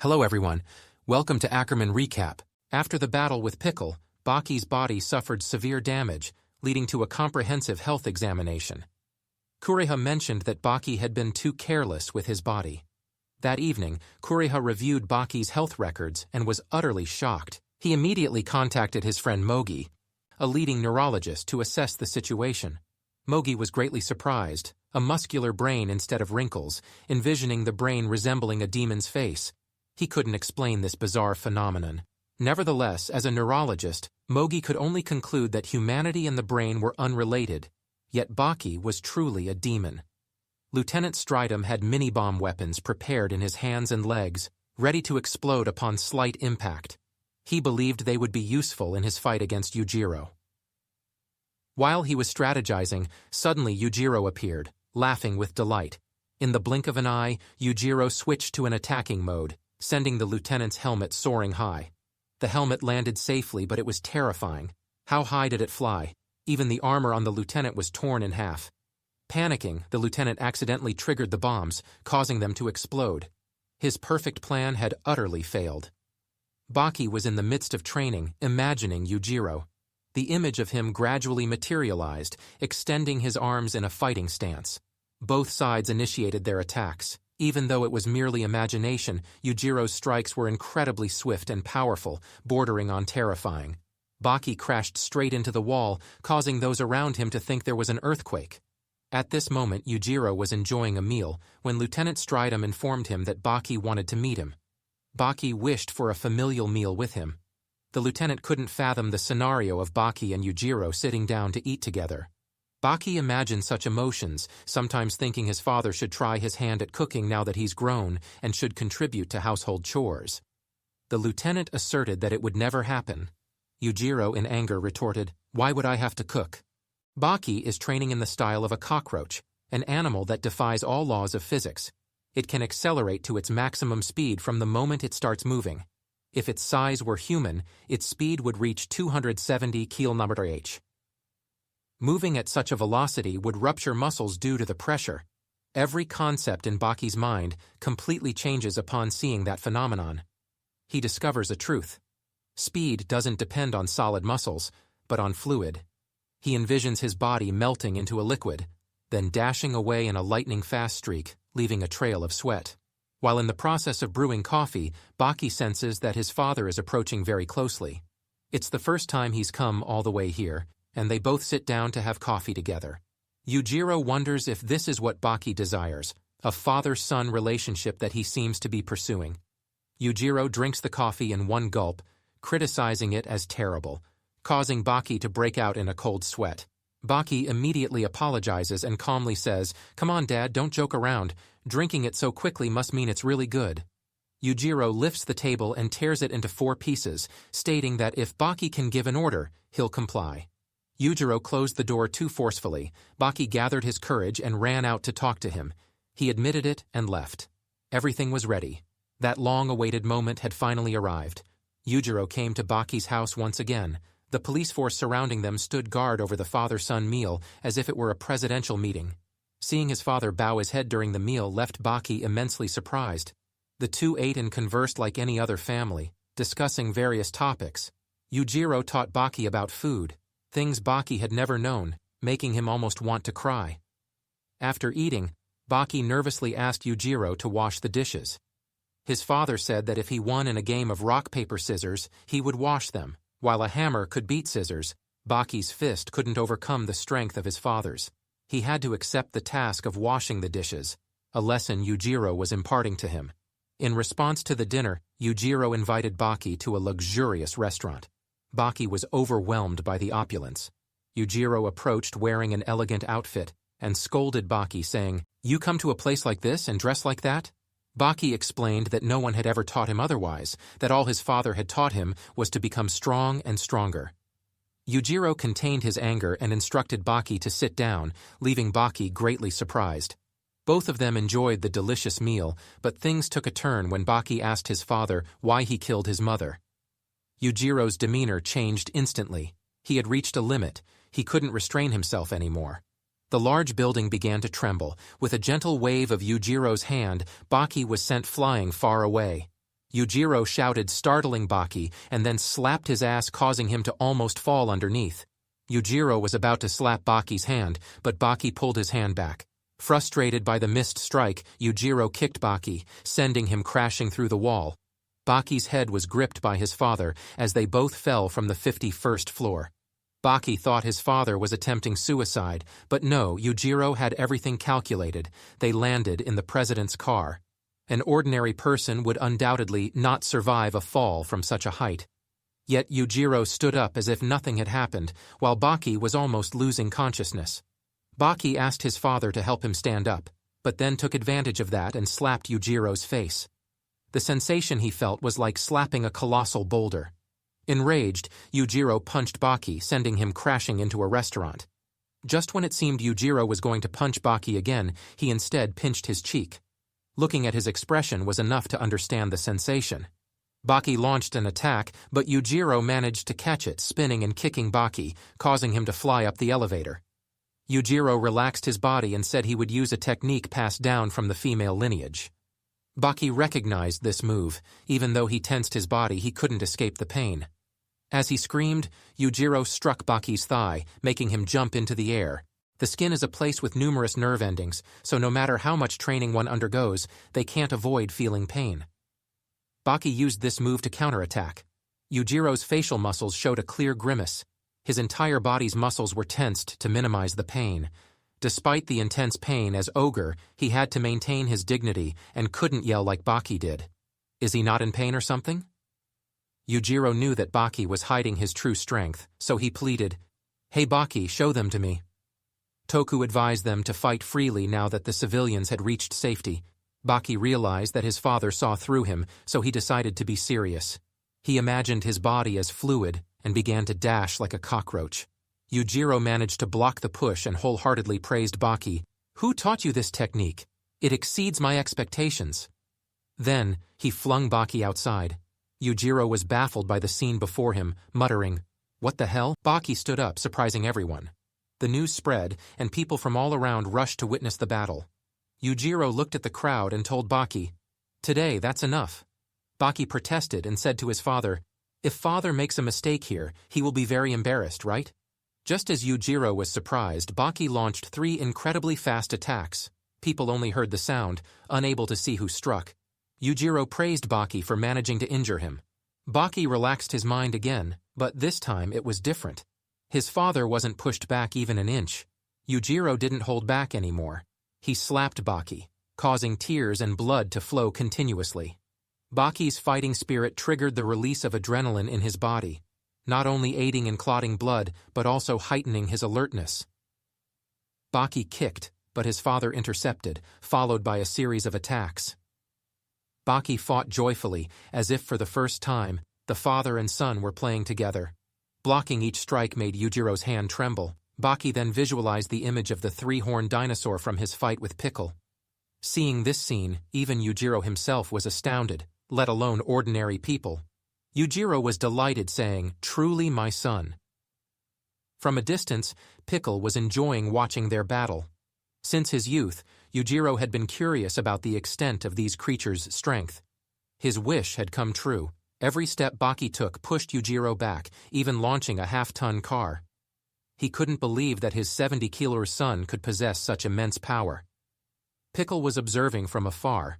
Hello everyone, welcome to Ackerman Recap. After the battle with Pickle, Baki's body suffered severe damage, leading to a comprehensive health examination. Kureha mentioned that Baki had been too careless with his body. That evening, Kureha reviewed Baki's health records and was utterly shocked. He immediately contacted his friend Mogi, a leading neurologist, to assess the situation. Mogi was greatly surprised, a muscular brain instead of wrinkles, envisioning the brain resembling a demon's face. He couldn't explain this bizarre phenomenon. Nevertheless, as a neurologist, Mogi could only conclude that humanity and the brain were unrelated, yet Baki was truly a demon. Lieutenant Stridham had mini-bomb weapons prepared in his hands and legs, ready to explode upon slight impact. He believed they would be useful in his fight against Yujiro. While he was strategizing, suddenly Yujiro appeared, laughing with delight. In the blink of an eye, Yujiro switched to an attacking mode, sending the lieutenant's helmet soaring high. The helmet landed safely, but it was terrifying. How high did it fly? Even the armor on the lieutenant was torn in half. Panicking, the lieutenant accidentally triggered the bombs, causing them to explode. His perfect plan had utterly failed. Baki was in the midst of training, imagining Yujiro. The image of him gradually materialized, extending his arms in a fighting stance. Both sides initiated their attacks. Even though it was merely imagination, Yujiro's strikes were incredibly swift and powerful, bordering on terrifying. Baki crashed straight into the wall, causing those around him to think there was an earthquake. At this moment, Yujiro was enjoying a meal when Lieutenant Stridham informed him that Baki wanted to meet him. Baki wished for a familial meal with him. The lieutenant couldn't fathom the scenario of Baki and Yujiro sitting down to eat together. Baki imagined such emotions, sometimes thinking his father should try his hand at cooking now that he's grown and should contribute to household chores. The lieutenant asserted that it would never happen. Yujiro, in anger, retorted, "Why would I have to cook?" Baki is training in the style of a cockroach, an animal that defies all laws of physics. It can accelerate to its maximum speed from the moment it starts moving. If its size were human, its speed would reach 270 km/h. Moving at such a velocity would rupture muscles due to the pressure. Every concept in Baki's mind completely changes upon seeing that phenomenon. He discovers a truth. Speed doesn't depend on solid muscles, but on fluid. He envisions his body melting into a liquid, then dashing away in a lightning-fast streak, leaving a trail of sweat. While in the process of brewing coffee, Baki senses that his father is approaching very closely. It's the first time he's come all the way here, and they both sit down to have coffee together. Yujiro wonders if this is what Baki desires, a father-son relationship that he seems to be pursuing. Yujiro drinks the coffee in one gulp, criticizing it as terrible, causing Baki to break out in a cold sweat. Baki immediately apologizes and calmly says, "Come on, Dad, don't joke around. Drinking it so quickly must mean it's really good." Yujiro lifts the table and tears it into 4 pieces, stating that if Baki can give an order, he'll comply. Yujiro closed the door too forcefully. Baki gathered his courage and ran out to talk to him. He admitted it and left. Everything was ready. That long-awaited moment had finally arrived. Yujiro came to Baki's house once again. The police force surrounding them stood guard over the father-son meal as if it were a presidential meeting. Seeing his father bow his head during the meal left Baki immensely surprised. The two ate and conversed like any other family, discussing various topics. Yujiro taught Baki about food, things Baki had never known, making him almost want to cry. After eating, Baki nervously asked Yujiro to wash the dishes. His father said that if he won in a game of rock, paper, scissors, he would wash them. While a hammer could beat scissors, Baki's fist couldn't overcome the strength of his father's. He had to accept the task of washing the dishes, a lesson Yujiro was imparting to him. In response to the dinner, Yujiro invited Baki to a luxurious restaurant. Baki was overwhelmed by the opulence. Yujiro approached wearing an elegant outfit and scolded Baki, saying, "You come to a place like this and dress like that?" Baki explained that no one had ever taught him otherwise, that all his father had taught him was to become strong and stronger. Yujiro contained his anger and instructed Baki to sit down, leaving Baki greatly surprised. Both of them enjoyed the delicious meal, but things took a turn when Baki asked his father why he killed his mother. Yujiro's demeanor changed instantly. He had reached a limit. He couldn't restrain himself anymore. The large building began to tremble. With a gentle wave of Yujiro's hand, Baki was sent flying far away. Yujiro shouted, startling Baki, and then slapped his ass, causing him to almost fall underneath. Yujiro was about to slap Baki's hand, but Baki pulled his hand back. Frustrated by the missed strike, Yujiro kicked Baki, sending him crashing through the wall. Baki's head was gripped by his father as they both fell from the 51st floor. Baki thought his father was attempting suicide, but no, Yujiro had everything calculated. They landed in the president's car. An ordinary person would undoubtedly not survive a fall from such a height. Yet Yujiro stood up as if nothing had happened, while Baki was almost losing consciousness. Baki asked his father to help him stand up, but then took advantage of that and slapped Yujiro's face. The sensation he felt was like slapping a colossal boulder. Enraged, Yujiro punched Baki, sending him crashing into a restaurant. Just when it seemed Yujiro was going to punch Baki again, he instead pinched his cheek. Looking at his expression was enough to understand the sensation. Baki launched an attack, but Yujiro managed to catch it, spinning and kicking Baki, causing him to fly up the elevator. Yujiro relaxed his body and said he would use a technique passed down from the female lineage. Baki recognized this move. Even though he tensed his body, he couldn't escape the pain. As he screamed, Yujiro struck Baki's thigh, making him jump into the air. The skin is a place with numerous nerve endings, so no matter how much training one undergoes, they can't avoid feeling pain. Baki used this move to counterattack. Yujiro's facial muscles showed a clear grimace. His entire body's muscles were tensed to minimize the pain. Despite the intense pain as Ogre, he had to maintain his dignity and couldn't yell like Baki did. Is he not in pain or something? Yujiro knew that Baki was hiding his true strength, so he pleaded, "Hey Baki, show them to me." Toku advised them to fight freely now that the civilians had reached safety. Baki realized that his father saw through him, so he decided to be serious. He imagined his body as fluid and began to dash like a cockroach. Yujiro managed to block the push and wholeheartedly praised Baki. "Who taught you this technique? It exceeds my expectations." Then, he flung Baki outside. Yujiro was baffled by the scene before him, muttering, "What the hell?" Baki stood up, surprising everyone. The news spread, and people from all around rushed to witness the battle. Yujiro looked at the crowd and told Baki, "Today, that's enough." Baki protested and said to his father, "If father makes a mistake here, he will be very embarrassed, right?" Just as Yujiro was surprised, Baki launched 3 incredibly fast attacks. People only heard the sound, unable to see who struck. Yujiro praised Baki for managing to injure him. Baki relaxed his mind again, but this time it was different. His father wasn't pushed back even an inch. Yujiro didn't hold back anymore. He slapped Baki, causing tears and blood to flow continuously. Baki's fighting spirit triggered the release of adrenaline in his body, not only aiding in clotting blood, but also heightening his alertness. Baki kicked, but his father intercepted, followed by a series of attacks. Baki fought joyfully, as if for the first time, the father and son were playing together. Blocking each strike made Yujiro's hand tremble. Baki then visualized the image of the 3-horned dinosaur from his fight with Pickle. Seeing this scene, even Yujiro himself was astounded, let alone ordinary people. Yujiro was delighted, saying, "Truly my son." From a distance, Pickle was enjoying watching their battle. Since his youth, Yujiro had been curious about the extent of these creatures' strength. His wish had come true. Every step Baki took pushed Yujiro back, even launching a half-ton car. He couldn't believe that his 70-kilo son could possess such immense power. Pickle was observing from afar.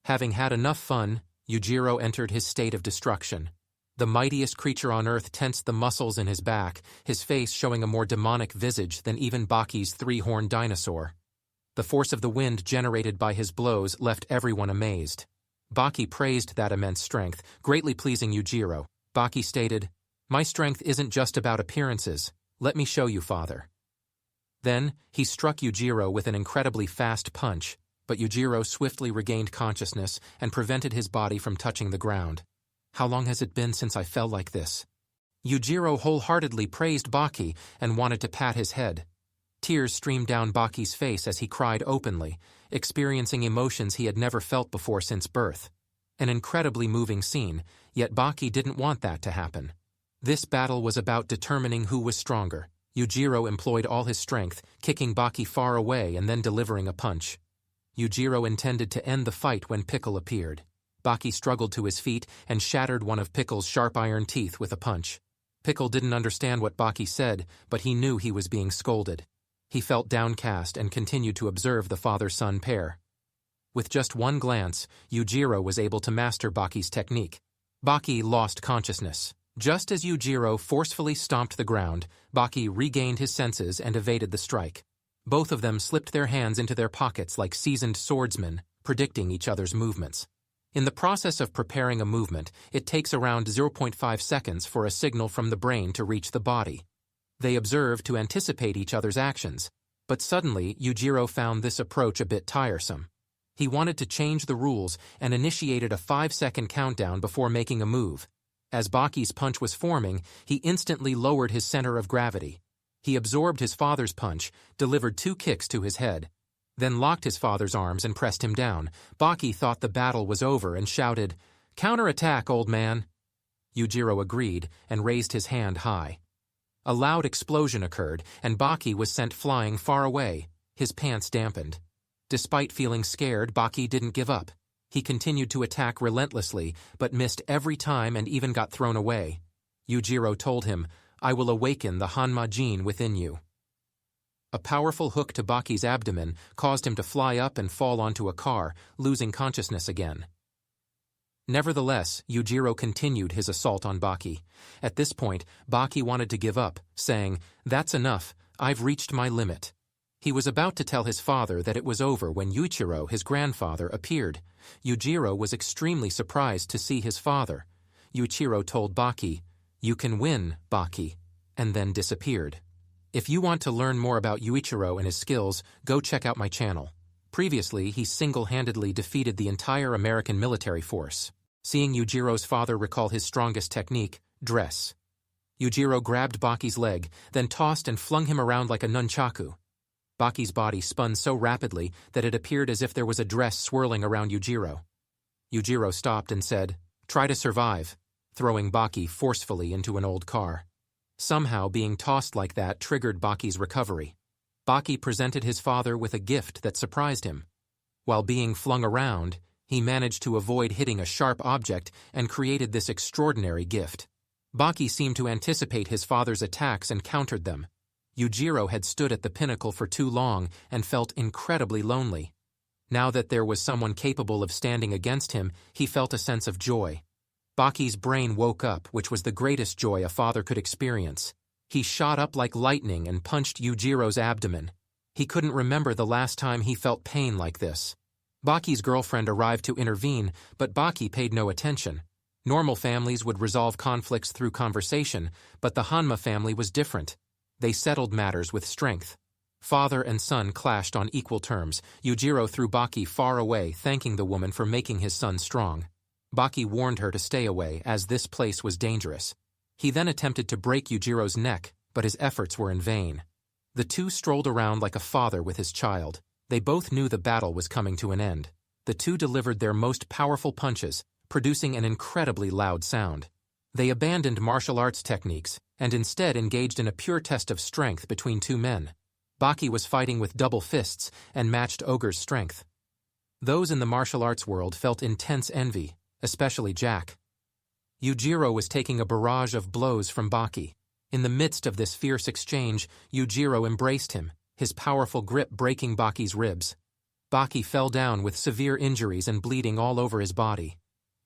Having had enough fun, Yujiro entered his state of destruction. The mightiest creature on earth tensed the muscles in his back, his face showing a more demonic visage than even Baki's 3-horned dinosaur. The force of the wind generated by his blows left everyone amazed. Baki praised that immense strength, greatly pleasing Yujiro. Baki stated, "My strength isn't just about appearances. Let me show you, father." Then, he struck Yujiro with an incredibly fast punch, but Yujiro swiftly regained consciousness and prevented his body from touching the ground. "How long has it been since I felt like this?" Yujiro wholeheartedly praised Baki and wanted to pat his head. Tears streamed down Baki's face as he cried openly, experiencing emotions he had never felt before since birth. An incredibly moving scene, yet Baki didn't want that to happen. This battle was about determining who was stronger. Yujiro employed all his strength, kicking Baki far away and then delivering a punch. Yujiro intended to end the fight when Pickle appeared. Baki struggled to his feet and shattered one of Pickle's sharp iron teeth with a punch. Pickle didn't understand what Baki said, but he knew he was being scolded. He felt downcast and continued to observe the father-son pair. With just one glance, Yujiro was able to master Baki's technique. Baki lost consciousness. Just as Yujiro forcefully stomped the ground, Baki regained his senses and evaded the strike. Both of them slipped their hands into their pockets like seasoned swordsmen, predicting each other's movements. In the process of preparing a movement, it takes around 0.5 seconds for a signal from the brain to reach the body. They observed to anticipate each other's actions, but suddenly Yujiro found this approach a bit tiresome. He wanted to change the rules and initiated a 5-second countdown before making a move. As Baki's punch was forming, he instantly lowered his center of gravity. He absorbed his father's punch, delivered 2 kicks to his head, then locked his father's arms and pressed him down. Baki thought the battle was over and shouted, "Counterattack, old man!" Yujiro agreed and raised his hand high. A loud explosion occurred, and Baki was sent flying far away, his pants dampened. Despite feeling scared, Baki didn't give up. He continued to attack relentlessly, but missed every time and even got thrown away. Yujiro told him, "I will awaken the Hanma gene within you." A powerful hook to Baki's abdomen caused him to fly up and fall onto a car, losing consciousness again. Nevertheless, Yujiro continued his assault on Baki. At this point, Baki wanted to give up, saying, "That's enough, I've reached my limit." He was about to tell his father that it was over when Yujiro, his grandfather, appeared. Yujiro was extremely surprised to see his father. Yujiro told Baki, "You can win, Baki," and then disappeared. If you want to learn more about Yujiro and his skills, go check out my channel. Previously, he single-handedly defeated the entire American military force. Seeing Yujiro's father recall his strongest technique, dress. Yujiro grabbed Baki's leg, then tossed and flung him around like a nunchaku. Baki's body spun so rapidly that it appeared as if there was a dress swirling around Yujiro. Yujiro stopped and said, "Try to survive," throwing Baki forcefully into an old car. Somehow, being tossed like that triggered Baki's recovery. Baki presented his father with a gift that surprised him. While being flung around, he managed to avoid hitting a sharp object and created this extraordinary gift. Baki seemed to anticipate his father's attacks and countered them. Yujiro had stood at the pinnacle for too long and felt incredibly lonely. Now that there was someone capable of standing against him, he felt a sense of joy. Baki's brain woke up, which was the greatest joy a father could experience. He shot up like lightning and punched Yujiro's abdomen. He couldn't remember the last time he felt pain like this. Baki's girlfriend arrived to intervene, but Baki paid no attention. Normal families would resolve conflicts through conversation, but the Hanma family was different. They settled matters with strength. Father and son clashed on equal terms. Yujiro threw Baki far away, thanking the woman for making his son strong. Baki warned her to stay away, as this place was dangerous. He then attempted to break Yujiro's neck, but his efforts were in vain. The two strolled around like a father with his child. They both knew the battle was coming to an end. The two delivered their most powerful punches, producing an incredibly loud sound. They abandoned martial arts techniques, and instead engaged in a pure test of strength between two men. Baki was fighting with double fists and matched Ogre's strength. Those in the martial arts world felt intense envy, especially Jack. Yujiro was taking a barrage of blows from Baki. In the midst of this fierce exchange, Yujiro embraced him, his powerful grip breaking Baki's ribs. Baki fell down with severe injuries and bleeding all over his body.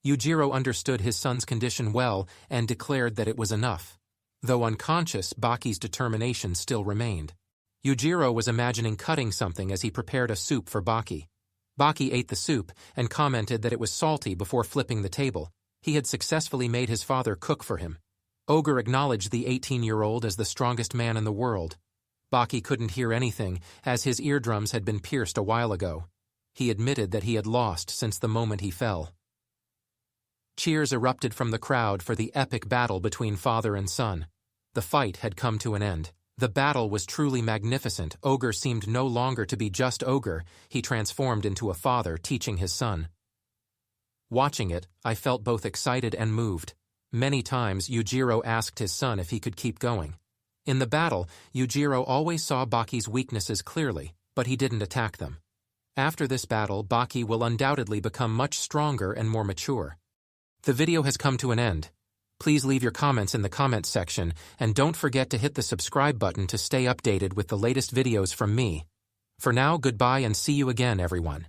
Yujiro understood his son's condition well and declared that it was enough. Though unconscious, Baki's determination still remained. Yujiro was imagining cutting something as he prepared a soup for Baki. Baki ate the soup and commented that it was salty before flipping the table. He had successfully made his father cook for him. Ogre acknowledged the 18-year-old as the strongest man in the world. Baki couldn't hear anything, as his eardrums had been pierced a while ago. He admitted that he had lost since the moment he fell. Cheers erupted from the crowd for the epic battle between father and son. The fight had come to an end. The battle was truly magnificent. Ogre seemed no longer to be just Ogre. He transformed into a father teaching his son. Watching it, I felt both excited and moved. Many times, Yujiro asked his son if he could keep going. In the battle, Yujiro always saw Baki's weaknesses clearly, but he didn't attack them. After this battle, Baki will undoubtedly become much stronger and more mature. The video has come to an end. Please leave your comments in the comments section, and don't forget to hit the subscribe button to stay updated with the latest videos from me. For now, goodbye and see you again, everyone.